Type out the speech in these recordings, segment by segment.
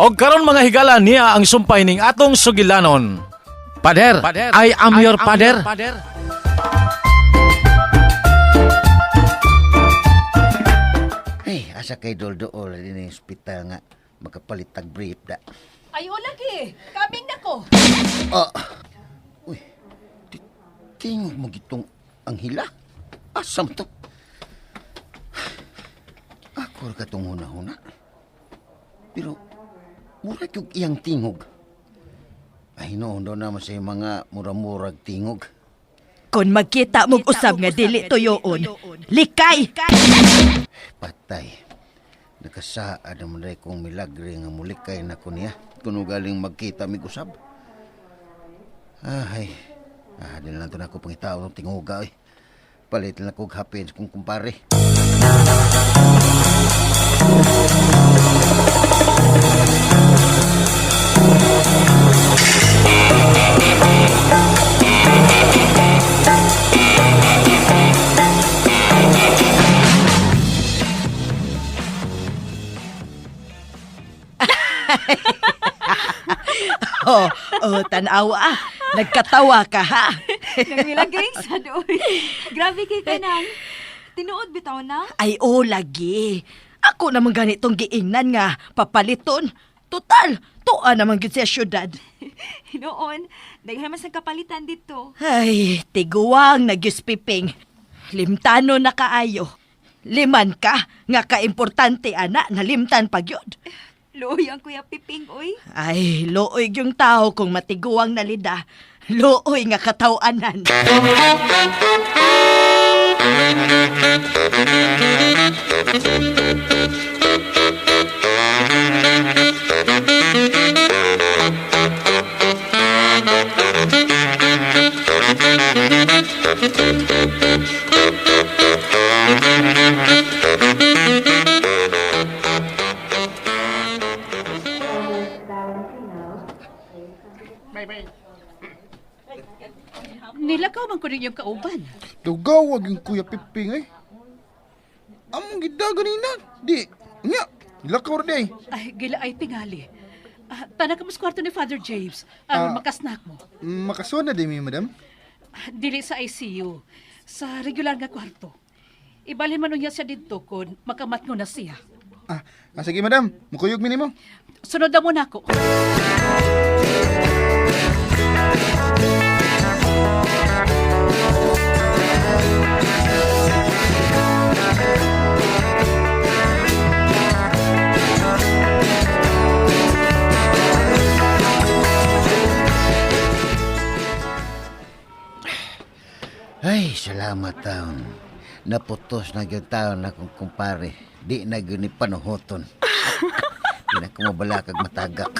Og karon mga higala niya ang sumpay ning atong sugilanon. Pader, I am your pader. Ay, asa kay Doldool din yung hospital nga makapalit tag brief da. Ayo lagi, kaming nako. Uy, tingog mo gitong ang hila. Asam to. Ako ka tong huna-huna. Pero, murag yung iyang tingog. Ay, noon daw naman sa mga mura-murag tingog. Kung magkita mong usab nga dili tuyoon, likay! Patay. Nakasaad naman rin kong milagre nga mulikay na ko niya. Kung galing magkita mig usab. Ay, di na lang ito na ako pangitaw ng tinguga. Palit lang ako hapin kung kumpare. Tanawa. Nagkatawa ka, ha? Nagmilagay sa doy. Grabe kay ka nang. Tinuod bitaw na? Ay, lagi. Ako naman ganitong giingnan nga, papaliton. Total, tuwa naman gyud sa syudad. Noon, daghan mas kapalitan dito. Ay, tiguang nagyuspiping. Limtano na kaayo. Liman ka, nga kaimportante ana, nalimtan pa gyud. Luoy ang Kuya Piping, oy. Ay, looy yung tao kung matiguang nalida. Looy nga katawanan. Nilakaw man ko rin yung kauban. Dugawag yung Kuya Piping eh. Among gida ganina. Di, nga, ilakaw rin eh. Ay, gila ay tingali. Tanak mo sa kwarto ni Father James. Ang makasnak mo. Makasuna din mi, madam. Dili sa ICU. Sa regular nga kwarto. Ibalhin man niya siya dito kung makamat ko na siya. Sige madam, mukuyog minimo. Sunod na mo na ako. Ay, salamat taon. Naputos na yung taon na kong kumpare. Di na yun panuhoton. Di na ko mabalakag matagak.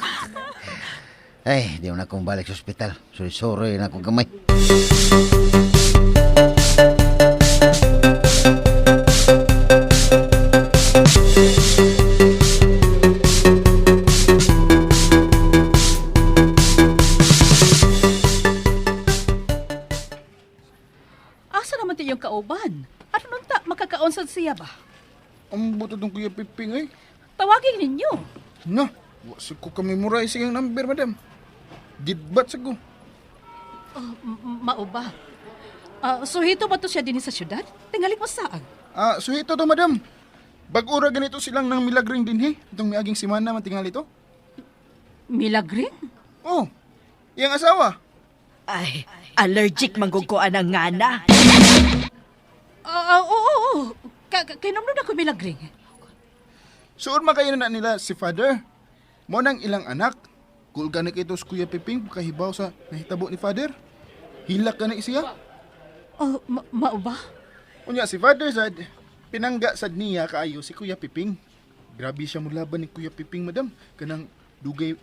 Ay, di na akong balik sa ospital. Sorry na akong gamay. Asa naman ti yung kauban? Ano nun ta, makakaonsad siya ba? Ang buto ng Kuya Piping eh. Tawagin ninyo. Na, wasi ko kami muray siyang number, madam. Gidbat sa ko. Mao ba? Suhito ba to siya din sa syudad? Tingali mo saan? Suhito to, madam. Bag-ura ganito silang ng milagring din eh. Itong miaging simana matingal ito. Milagring? Oh, iyang asawa. Ay, allergic mangguguan ang ngana. Oo. Kainom na ako milagring. Suod makayo na nila si Father. Mo nang ilang anak. Kulga na kito sa Kuya Piping kahibaw sa nahitabo ni Father. Hilak ka na siya. Mao ba? Unya si Father sad pinangga sad niya kaayo si Kuya Piping. Grabe siya mulaban ni Kuya Piping, madam. Kanang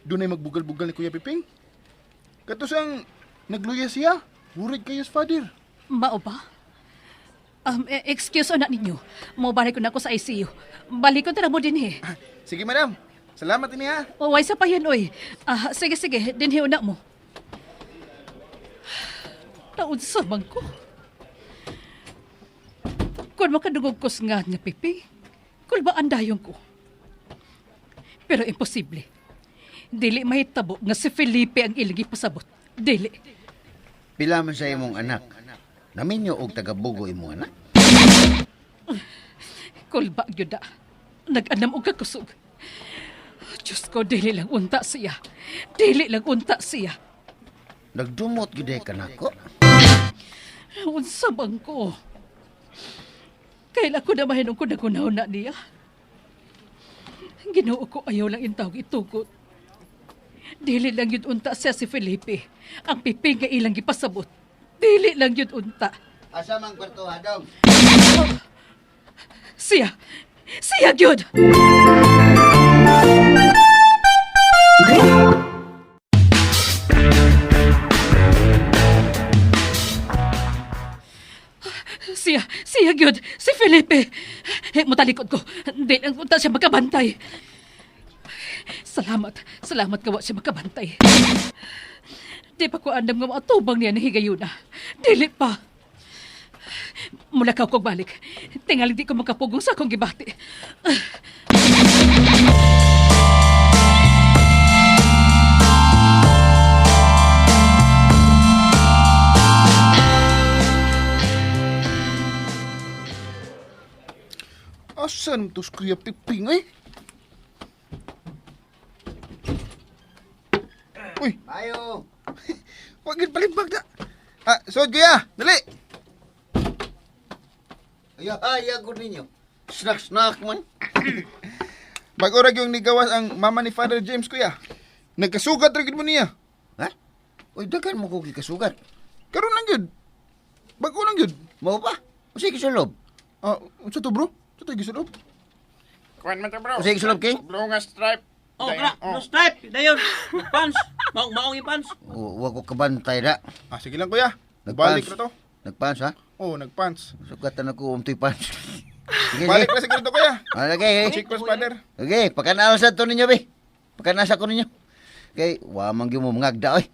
dunay magbugal-bugal ni Kuya Piping. Katusang nagluya siya. Wurid kayo sa Father. Mao ba? Excuse anak ninyo. Mabalik ko na ako sa ICU. Balik ko na mo din eh. Sige, madam. Salamat ini ha. Way sa pa yan, oy. Sige. Dinhi una mo. Taon sa man ko. Kung makadugog ko nga Pipi, kung ba andayon ko. Pero imposible. Dili mahitabo nga si Felipe ang ilang ipasabot. Dili. Pila man sa imong anak. Naminyo og tagabugo imong anak. Kulba gyud da. Nag-anam og kakusog. Diyos ko, dili lang unta siya. Dili lang unta siya. Nagdumot gyud ka nako. Unsa bang ko? Kailan ko na mahinong ko nagunaw na niya. Ginoo ko ayaw lang intawag itukot. Dili lang yun unta siya si Felipe. Ang piping nga ilang gipasabot. Dili lang yun unta. Asa man kwarto hadong? Siya! Siya gyud! Siya gyud! Si Felipe! Mutalikod ko. Di lang unta siya makabantay. Salamat kawa siya makabantay. Di pa ko andam nga matubang niya na higayuna. Dili pa. Mula ka kong balik. Tingali di ko makapugong sa akong gibati. Asan tos Kuya Piping eh? Uy, Ayo. wag yun palibag na. Sod Kuya, dali. Ay, ako ninyo. Snack man. Bag-orag yung nigawas ang mama ni Father James, Kuya. Nagkasugat rin mo niya. Ha? Uy, dagan mo ko kasugat. Karoon lang yun. Bago lang yun. Mau pa? Usay kisulob. Unsa to bro? Unsa to gisulob? Kuan man ta bro. Usay kisulob king? Blue nga stripe. Oh, Dayon, kena, no stripe, dayon. Pants, maong yung pants. Huwag ko kabantay da. Sige lang Kuya. Nagpans. Balik na to. Nagpans ha? Nagpants. Sugatan ako umtoy pants. Sige, Balik sige. na siguro to Kuya. Okay, Check ko, Father. okay. Pagkanasa to ninyo, be. Pagkanasa ko ninyo. Okay, wamang yung mumangagda, oy.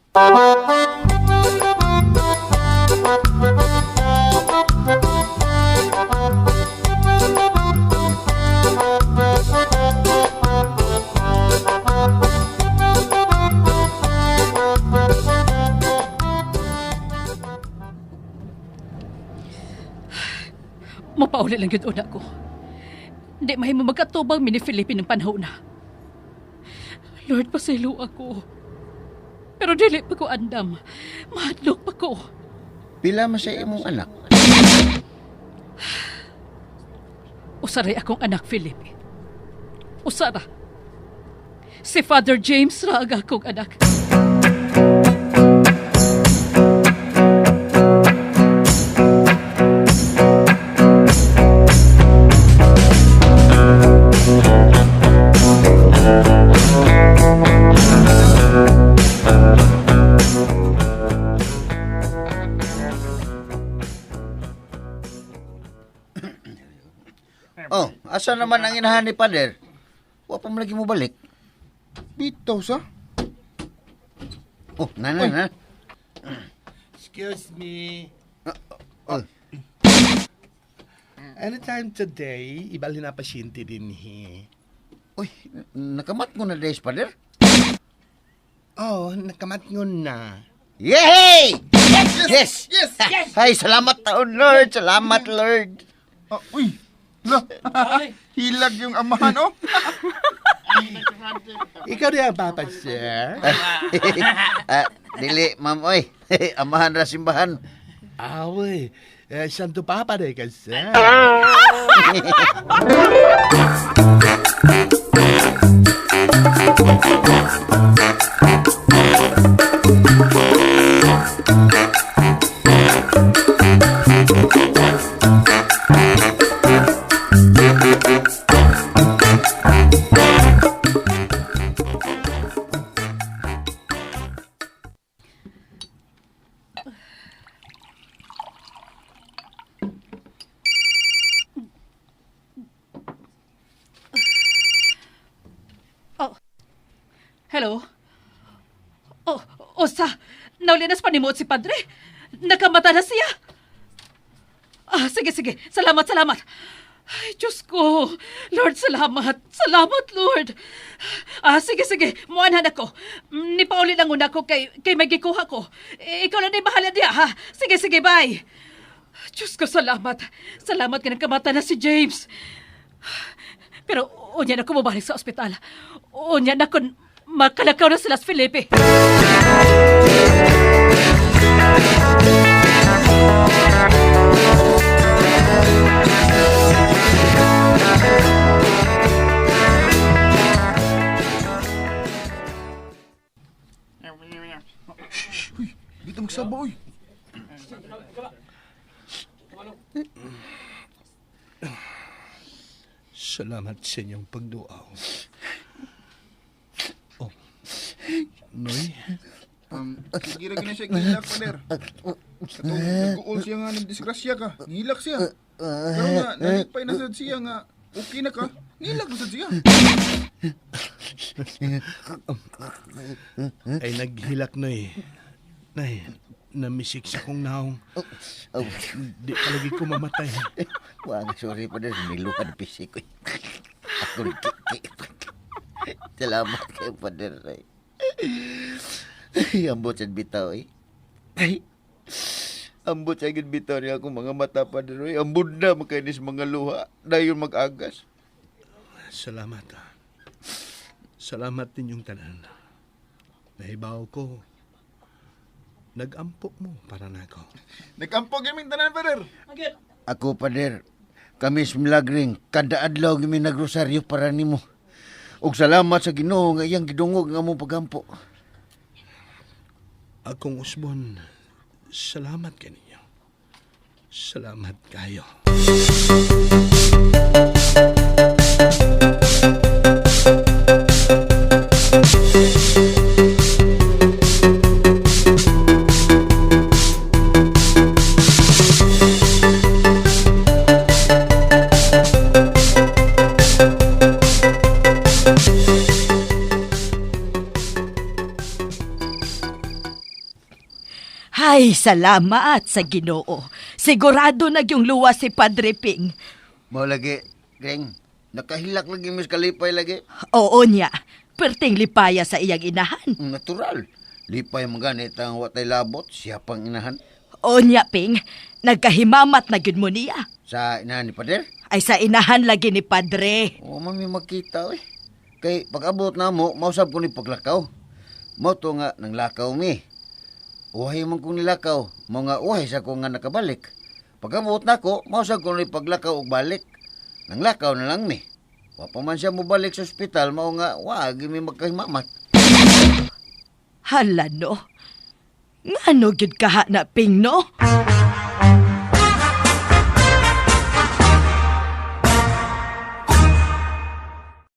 Mapauli lang yun una ko. Hindi mahimo magkatubang mini Felipe ng panahon na. Lord, pasilo ako. Pero dili pa ko andam. Mahadlok pa ko. Pila man sa imong anak. Usaray akong anak, Felipe. Usara. Si Father James ra ang akong anak. Oh, asa naman ang inahan ni Pader? Wa pa mo lagi mo balik. Bitaw sa? Oh, na. Excuse me. Oh, Anytime today, ibali na pasyente din uy, nakamat mo na days, Pader? Oh, nakamatngon na. Yay! Yes! Ay, salamat taon, Lord. Salamat, Lord. Uy. Hilag yung amahan, oh. Ikaw rin ang papa, sir. Dili, ma'am, oy. Amahan ra simbahan. Awe, santo papa rin ka, sir. Hello? Osa, naulinas pa ni mo si Padre. Nakamata na siya. Sige. Salamat. Ay, Diyos ko. Lord, salamat. Salamat, Lord. Sige. Muanhan ako. Nipauli lang una ko kay may gikuha ko. Ikaw lang na bahala diya, ha? Sige, bye. Diyos ko, salamat. Salamat ka nagkamata na si James. Pero, unya na ko mabalik sa ospital. Unya na ko makalakaw na sila sa Felipe. Dito magsaba, oy. Salamat sa inyong pagduaw. Oh, Noy, Sige ra gina siya gilak, pader. Katong nag-uol siya nga ng disgrasya ka. Ngilak siya. Pero nga, nalipay na sad siya nga. Okay na ka. Ngilak na sad siya. ay naghilak, Noy. Nay, namisik sa kong naong. Di palagi ko mamatay. Wag, sorry pa din. Niluhan pisik ko. Ako nagkiki. Salamat kayo, Pader. Ay, ambot sa bitaw, eh. Ay, ambot sa bitaw niya akong mga mata, Pader. Ambot na makainis mga luha. Dayon mag-agas. Salamat, ha. Salamat ninyong tanan. Nahibaw ko. Nag-ampok mo para na ako. Nagkampog kaming tanan, pader. Ako, Pader. Kami milagring. Kada adlaw kami nagrosaryo para nimo. Og salamat sa Ginoo nga iyang gidungog nga mong pagampo. Akong usbon, salamat kaninyo. Salamat kayo. Ay, salamat sa Ginoo. Sigurado na yung luwas si Padre Ping. Mau lagi, Greng. Nakahilak lagi mis kalipay lagi. Oo niya, perting lipaya sa iyang inahan. Natural. Lipay maganit ang watay labot, siya pang inahan. Oo niya, Ping, nagkahimamat na gyud mo niya. Sa inahan ni Pader. Ay sa inahan lagi ni Padre. O, mami makita, eh. Kay pag-abot na mo, mausap ko ni paglakaw. Mo to nga, nang lakaw mi. Uhay man kong nilakaw, mga uhay sa ko nga nakabalik. Pag-abot na ko, mausap ko ni paglakaw og balik. Nang lakaw na lang mi. Wapa man siya mo balik sa ospital, mao nga, wag mi magkahimamat. Hala no, ngano gyud kaha na, Ping, no?